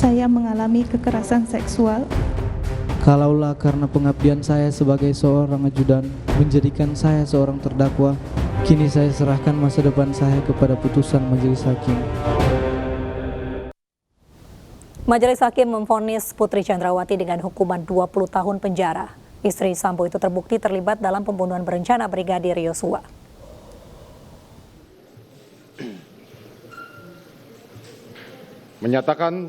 Saya mengalami kekerasan seksual. Kalaulah karena pengabdian saya sebagai seorang ajudan menjadikan saya seorang terdakwa, kini saya serahkan masa depan saya kepada putusan majelis hakim. Majelis Hakim memvonis Putri Chandrawati dengan hukuman 20 tahun penjara. Istri Sambo itu terbukti terlibat dalam pembunuhan berencana Brigadir Yosua. Menyatakan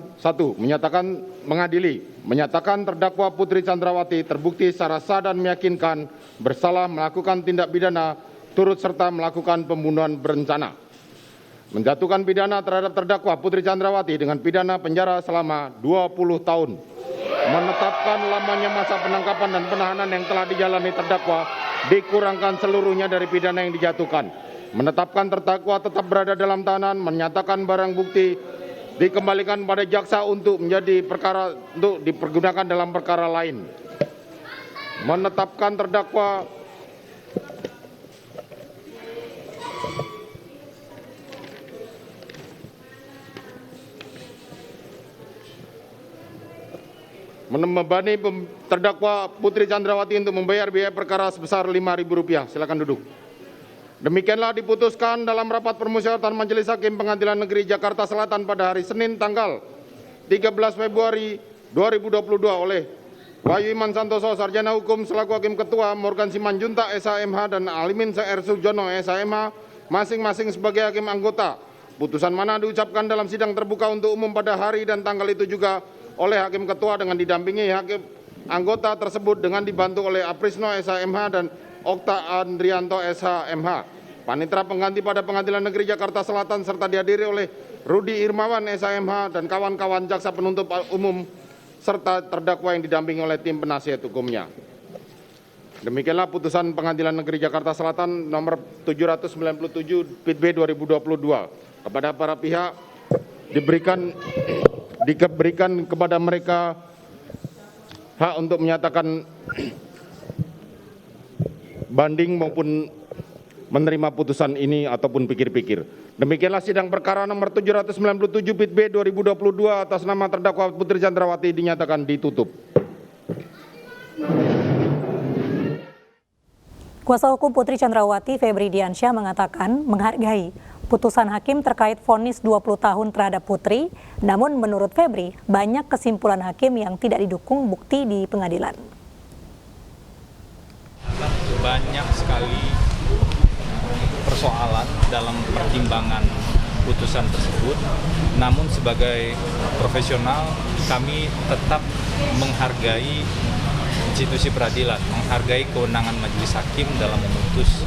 mengadili, menyatakan terdakwa Putri Chandrawati terbukti secara sah dan meyakinkan bersalah melakukan tindak pidana turut serta melakukan pembunuhan berencana. Menjatuhkan pidana terhadap terdakwa Putri Chandrawati dengan pidana penjara selama 20 tahun. Menetapkan lamanya masa penangkapan dan penahanan yang telah dijalani terdakwa dikurangkan seluruhnya dari pidana yang dijatuhkan. Menetapkan terdakwa tetap berada dalam tahanan, menyatakan barang bukti dikembalikan pada jaksa untuk dipergunakan dalam perkara lain. Menetapkan terdakwa membebani terdakwa Putri Chandrawati untuk membayar biaya perkara sebesar Rp5.000. Silakan duduk. Demikianlah diputuskan dalam rapat permusyawaratan Majelis Hakim Pengadilan Negeri Jakarta Selatan pada hari Senin tanggal 13 Februari 2022 oleh Wahyu Iman Santoso, Sarjana Hukum selaku Hakim Ketua, Morgan Simanjuntak SHMH dan Alimin C.R. Sujono SHMH masing-masing sebagai Hakim Anggota. Putusan mana diucapkan dalam sidang terbuka untuk umum pada hari dan tanggal itu juga oleh Hakim Ketua dengan didampingi Hakim Anggota tersebut dengan dibantu oleh Aprisno SHMH dan Okta Andrianto SHMH. Panitera pengganti pada Pengadilan Negeri Jakarta Selatan serta dihadiri oleh Rudi Irmawan SHMH dan kawan-kawan jaksa penuntut umum serta terdakwa yang didampingi oleh tim penasihat hukumnya. Demikianlah putusan Pengadilan Negeri Jakarta Selatan nomor 797 PIT-B 2022. Kepada para pihak diberikan kepada mereka hak untuk menyatakan banding maupun menerima putusan ini ataupun pikir-pikir. Demikianlah sidang perkara nomor 797 PIT-B 2022 atas nama terdakwa Putri Chandrawati dinyatakan ditutup. Kuasa hukum Putri Chandrawati, Febri Diansyah, mengatakan menghargai putusan hakim terkait vonis 20 tahun terhadap Putri, namun menurut Febri, banyak kesimpulan hakim yang tidak didukung bukti di pengadilan. Banyak sekali persoalan dalam pertimbangan putusan tersebut, namun sebagai profesional kami tetap menghargai institusi peradilan, menghargai kewenangan majelis hakim dalam memutus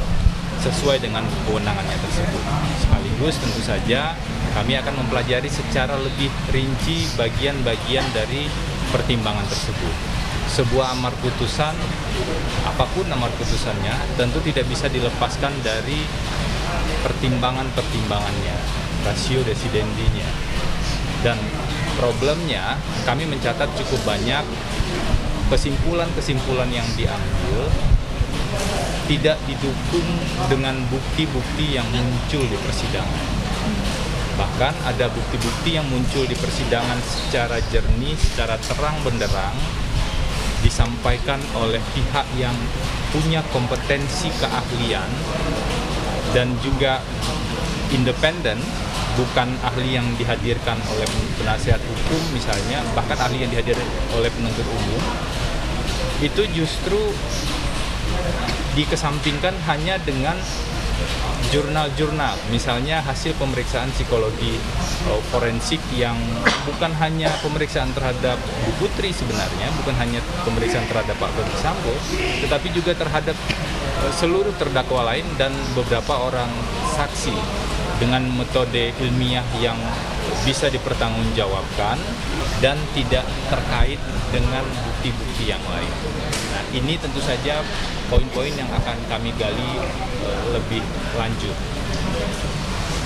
sesuai dengan kewenangannya tersebut. Sekaligus tentu saja kami akan mempelajari secara lebih rinci bagian-bagian dari pertimbangan tersebut. Sebuah amar putusan, apapun amar putusannya, tentu tidak bisa dilepaskan dari pertimbangan-pertimbangannya, rasio decidendinya. Dan problemnya, kami mencatat cukup banyak kesimpulan-kesimpulan yang diambil tidak didukung dengan bukti-bukti yang muncul di persidangan. Bahkan ada bukti-bukti yang muncul di persidangan secara jernih, secara terang benderang, disampaikan oleh pihak yang punya kompetensi keahlian dan juga independen, bukan ahli yang dihadirkan oleh penasihat hukum misalnya, bahkan ahli yang dihadirkan oleh penuntut umum, itu justru dikesampingkan hanya dengan jurnal-jurnal, misalnya hasil pemeriksaan psikologi forensik yang bukan hanya pemeriksaan terhadap Bu Putri sebenarnya, bukan hanya pemeriksaan terhadap Pak Ferdi Sambo, tetapi juga terhadap seluruh terdakwa lain dan beberapa orang saksi dengan metode ilmiah yang bisa dipertanggungjawabkan dan tidak terkait dengan bukti-bukti yang lain. Nah, ini tentu saja poin-poin yang akan kami gali lebih lanjut.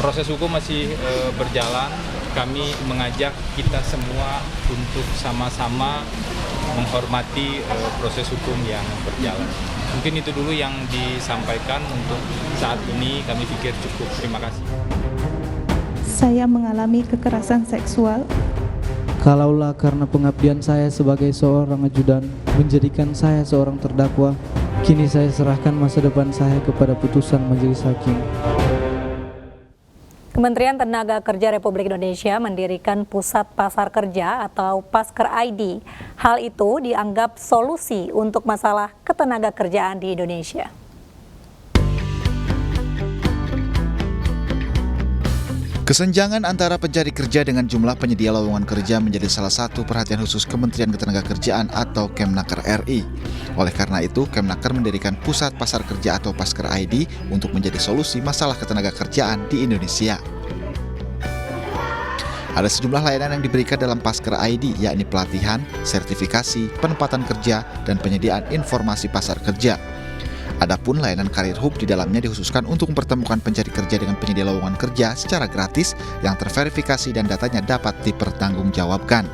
Proses hukum masih berjalan. Kami mengajak kita semua untuk sama-sama menghormati proses hukum yang berjalan. Mungkin itu dulu yang disampaikan untuk saat ini, kami pikir cukup. Terima kasih. Saya mengalami kekerasan seksual. Kalaulah karena pengabdian saya sebagai seorang ajudan menjadikan saya seorang terdakwa, kini saya serahkan masa depan saya kepada putusan majelis hakim. Kementerian Tenaga Kerja Republik Indonesia mendirikan Pusat Pasar Kerja atau Pasker ID. Hal itu dianggap solusi untuk masalah ketenaga kerjaan di Indonesia. Kesenjangan antara pencari kerja dengan jumlah penyedia lowongan kerja menjadi salah satu perhatian khusus Kementerian Ketenagakerjaan atau Kemnaker RI. Oleh karena itu, Kemnaker mendirikan Pusat Pasar Kerja atau Pasker ID untuk menjadi solusi masalah ketenagakerjaan di Indonesia. Ada sejumlah layanan yang diberikan dalam Pasker ID, yakni pelatihan, sertifikasi, penempatan kerja, dan penyediaan informasi pasar kerja. Adapun layanan Karir Hub di dalamnya dikhususkan untuk mempertemukan pencari kerja dengan penyedia lowongan kerja secara gratis yang terverifikasi dan datanya dapat dipertanggungjawabkan.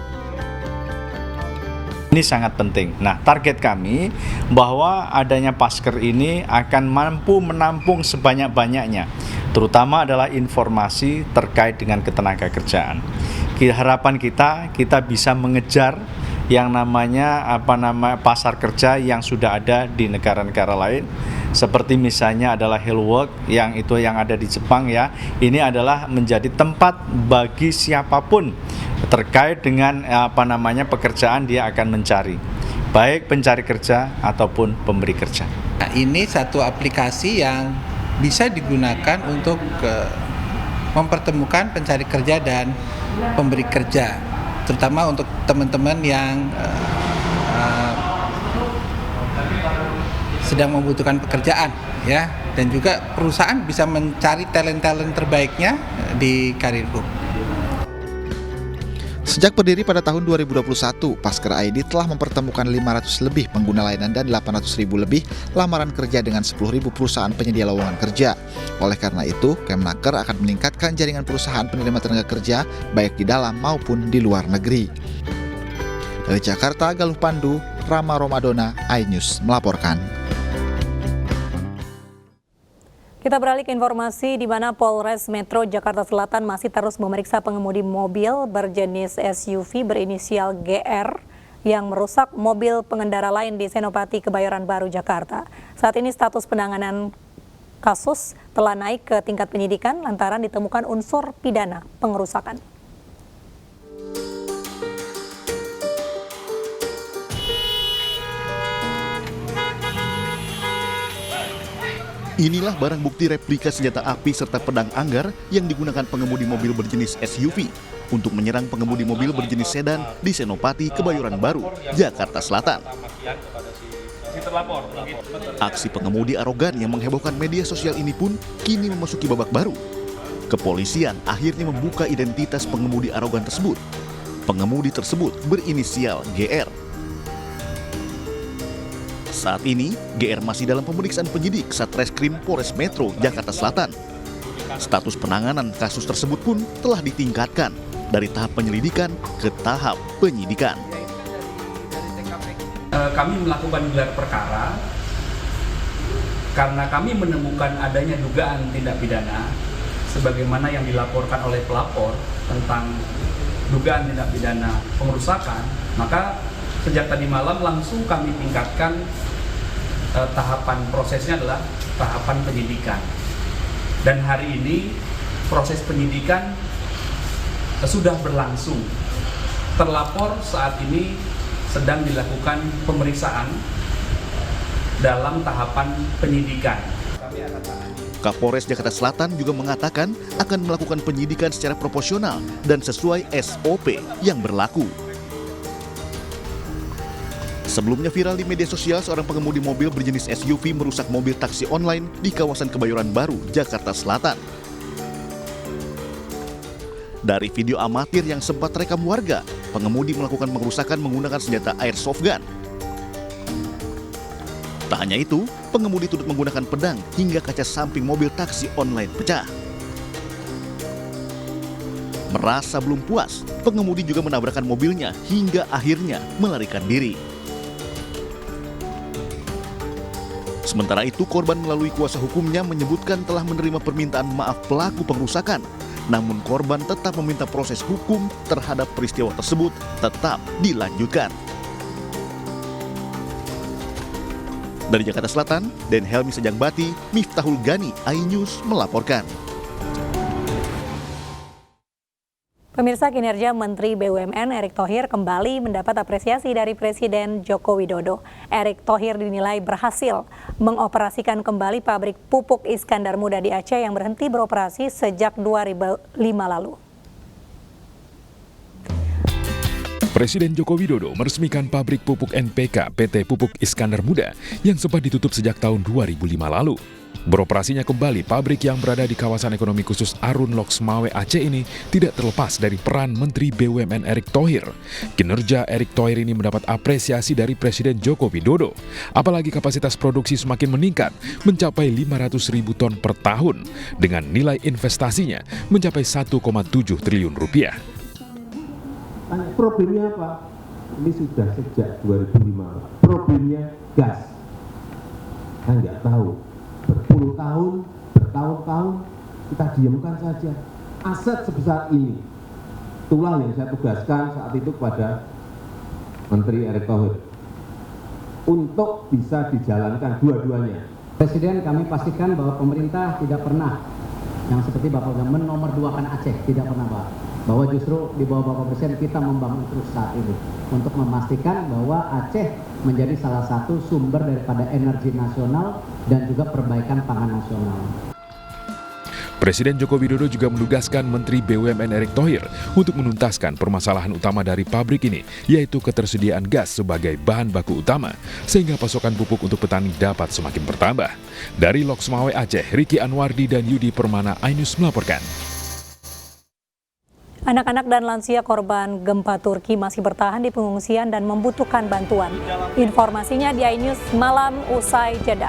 Ini sangat penting. Nah, target kami bahwa adanya Pasker ini akan mampu menampung sebanyak-banyaknya, terutama adalah informasi terkait dengan ketenagakerjaan. Harapan kita bisa mengejar yang namanya pasar kerja yang sudah ada di negara-negara lain, seperti misalnya adalah Hello Work yang ada di Jepang ya. Ini adalah menjadi tempat bagi siapapun terkait dengan pekerjaan dia akan mencari, baik pencari kerja ataupun pemberi kerja. Nah, ini satu aplikasi yang bisa digunakan untuk mempertemukan pencari kerja dan pemberi kerja, terutama untuk teman-teman yang sedang membutuhkan pekerjaan ya, dan juga perusahaan bisa mencari talent-talent terbaiknya di Karir Hub. Sejak berdiri pada tahun 2021, Pasker ID telah mempertemukan 500 lebih pengguna layanan dan 800.000 lebih lamaran kerja dengan 10.000 perusahaan penyedia lowongan kerja. Oleh karena itu, Kemnaker akan meningkatkan jaringan perusahaan penerima tenaga kerja baik di dalam maupun di luar negeri. Dari Jakarta, Galuh Pandu, Rama Romadona, iNews melaporkan. Kita beralih ke informasi di mana Polres Metro Jakarta Selatan masih terus memeriksa pengemudi mobil berjenis SUV berinisial GR yang merusak mobil pengendara lain di Senopati, Kebayoran Baru, Jakarta. Saat ini status penanganan kasus telah naik ke tingkat penyidikan lantaran ditemukan unsur pidana pengerusakan. Inilah barang bukti replika senjata api serta pedang anggar yang digunakan pengemudi mobil berjenis SUV untuk menyerang pengemudi mobil berjenis sedan di Senopati, Kebayoran Baru, Jakarta Selatan. Aksi pengemudi arogan yang menghebohkan media sosial ini pun kini memasuki babak baru. Kepolisian akhirnya membuka identitas pengemudi arogan tersebut. Pengemudi tersebut berinisial GR. Saat ini, GR masih dalam pemeriksaan penyidik Satreskrim Polres Metro Jakarta Selatan. Status penanganan kasus tersebut pun telah ditingkatkan dari tahap penyelidikan ke tahap penyidikan. Kami melakukan gelar perkara karena kami menemukan adanya dugaan tindak pidana sebagaimana yang dilaporkan oleh pelapor tentang dugaan tindak pidana pengerusakan, maka sejak tadi malam langsung kami tingkatkan tahapan prosesnya adalah tahapan penyidikan. Dan hari ini proses penyidikan sudah berlangsung. Terlapor saat ini sedang dilakukan pemeriksaan dalam tahapan penyidikan. Kapolres Jakarta Selatan juga mengatakan akan melakukan penyidikan secara proporsional dan sesuai SOP yang berlaku. Sebelumnya viral di media sosial seorang pengemudi mobil berjenis SUV merusak mobil taksi online di kawasan Kebayoran Baru, Jakarta Selatan. Dari video amatir yang sempat terekam warga, pengemudi melakukan pengerusakan menggunakan senjata airsoft gun. Tak hanya itu, pengemudi turut menggunakan pedang hingga kaca samping mobil taksi online pecah. Merasa belum puas, pengemudi juga menabrakan mobilnya hingga akhirnya melarikan diri. Sementara itu, korban melalui kuasa hukumnya menyebutkan telah menerima permintaan maaf pelaku pengerusakan namun korban tetap meminta proses hukum terhadap peristiwa tersebut tetap dilanjutkan. Dari Jakarta Selatan, Den Helmi Sejangbati, Miftahul Gani, iNews melaporkan. Pemirsa, kinerja Menteri BUMN Erick Thohir kembali mendapat apresiasi dari Presiden Joko Widodo. Erick Thohir dinilai berhasil mengoperasikan kembali pabrik pupuk Iskandar Muda di Aceh yang berhenti beroperasi sejak 2005 lalu. Presiden Joko Widodo meresmikan pabrik pupuk NPK PT Pupuk Iskandar Muda yang sempat ditutup sejak tahun 2005 lalu. Beroperasinya kembali pabrik yang berada di kawasan ekonomi khusus Arun Loksmawe Aceh ini tidak terlepas dari peran Menteri BUMN Erick Thohir. Kinerja Erick Thohir ini mendapat apresiasi dari Presiden Joko Widodo. Apalagi kapasitas produksi semakin meningkat, mencapai 500.000 ton per tahun, dengan nilai investasinya mencapai 1,7 triliun rupiah. Problemnya apa? Ini sudah sejak 2005. Problemnya gas. Saya nggak tahu. Berpuluh tahun, bertahun-tahun kita diamkan saja. Aset sebesar ini. Itulah yang saya tugaskan saat itu kepada Menteri Erick Thohir untuk bisa dijalankan dua-duanya. Presiden, kami pastikan bahwa pemerintah tidak pernah yang seperti Bapak menomorduakan Aceh, tidak pernah Pak. Bahwa justru di bawah Bapak Presiden kita membangun terus saat ini untuk memastikan bahwa Aceh menjadi salah satu sumber daripada energi nasional dan juga perbaikan pangan nasional. Presiden Joko Widodo juga menugaskan Menteri BUMN Erick Thohir untuk menuntaskan permasalahan utama dari pabrik ini, yaitu ketersediaan gas sebagai bahan baku utama, sehingga pasokan pupuk untuk petani dapat semakin bertambah. Dari Loksmawe Aceh, Riki Anwardi dan Yudi Permana, iNews melaporkan. Anak-anak dan lansia korban gempa Turki masih bertahan di pengungsian dan membutuhkan bantuan. Informasinya di iNews malam usai jeda.